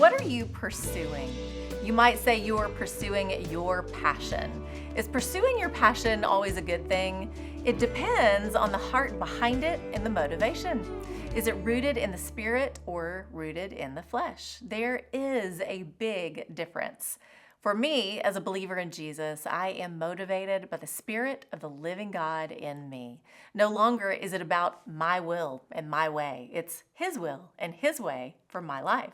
What are you pursuing? You might say you're pursuing your passion. Is pursuing your passion always a good thing? It depends on the heart behind it and the motivation. Is it rooted in the spirit or rooted in the flesh? There is a big difference. For me, as a believer in Jesus, I am motivated by the Spirit of the living God in me. No longer is it about my will and my way. It's His will and His way for my life.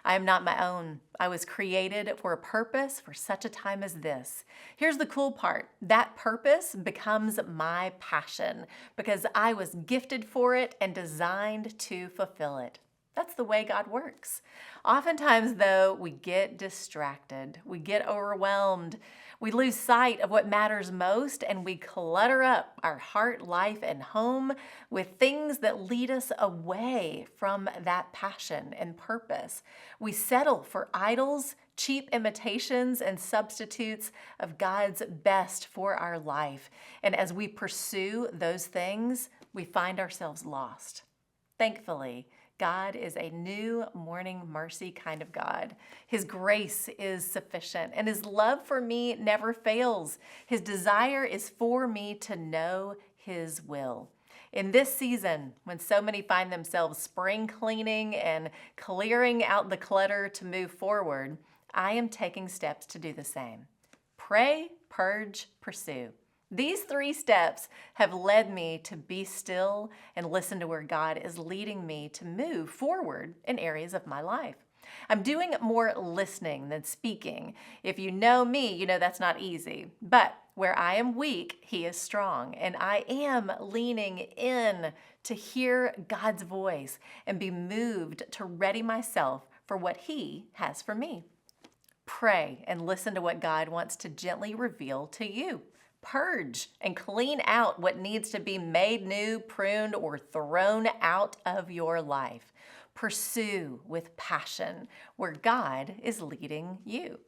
I am not my own. I was created for a purpose for such a time as this. Here's the cool part. That purpose becomes my passion because I was gifted for it and designed to fulfill it. That's the way God works. Oftentimes, though, we get distracted, we get overwhelmed, we lose sight of what matters most, and we clutter up our heart, life, and home with things that lead us away from that passion and purpose. We settle for idols, cheap imitations, and substitutes of God's best for our life. And as we pursue those things, we find ourselves lost. Thankfully, God is a new morning mercy kind of God. His grace is sufficient, and His love for me never fails. His desire is for me to know His will. In this season, when so many find themselves spring cleaning and clearing out the clutter to move forward, I am taking steps to do the same. Pray, purge, pursue. These 3 steps have led me to be still and listen to where God is leading me to move forward in areas of my life. I'm doing more listening than speaking. If you know me, you know that's not easy. But where I am weak, He is strong. And I am leaning in to hear God's voice and be moved to ready myself for what He has for me. Pray and listen to what God wants to gently reveal to you. Purge and clean out what needs to be made new, pruned, or thrown out of your life. Pursue with passion where God is leading you.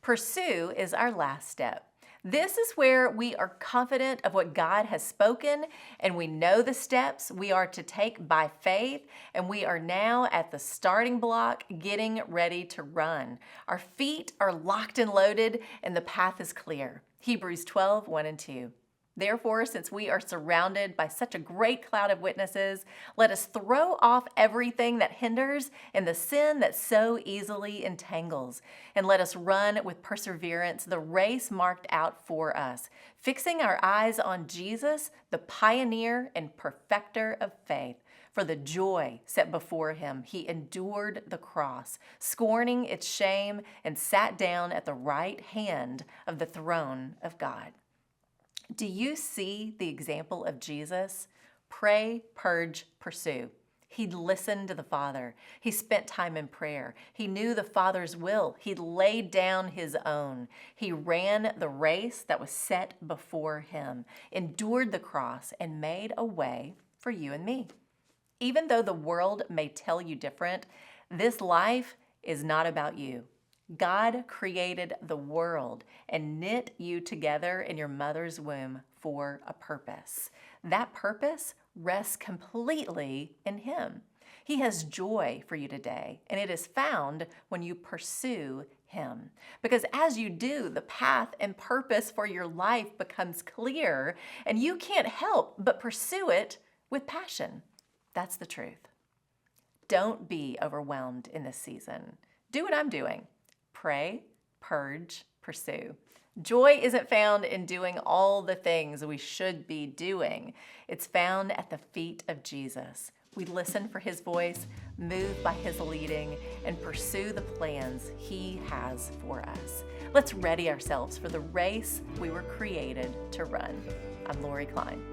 Pursue is our last step. This is where we are confident of what God has spoken, and we know the steps we are to take by faith, and we are now at the starting block getting ready to run. Our feet are locked and loaded, and the path is clear. Hebrews 12, 1 and 2. Therefore, since we are surrounded by such a great cloud of witnesses, let us throw off everything that hinders and the sin that so easily entangles, and let us run with perseverance the race marked out for us, fixing our eyes on Jesus, the pioneer and perfecter of faith. For the joy set before Him, He endured the cross, scorning its shame, and sat down at the right hand of the throne of God. Do you see the example of Jesus? Pray, purge, pursue. He listened to the Father. He spent time in prayer. He knew the Father's will. He laid down His own. He ran the race that was set before Him, endured the cross, and made a way for you and me. Even though the world may tell you different, this life is not about you. God created the world and knit you together in your mother's womb for a purpose. That purpose rests completely in Him. He has joy for you today, and it is found when you pursue Him. Because as you do, the path and purpose for your life becomes clear, and you can't help but pursue it with passion. That's the truth. Don't be overwhelmed in this season. Do what I'm doing. Pray, purge, pursue. Joy isn't found in doing all the things we should be doing. It's found at the feet of Jesus. We listen for His voice, move by His leading, and pursue the plans He has for us. Let's ready ourselves for the race we were created to run. I'm Lori Cline.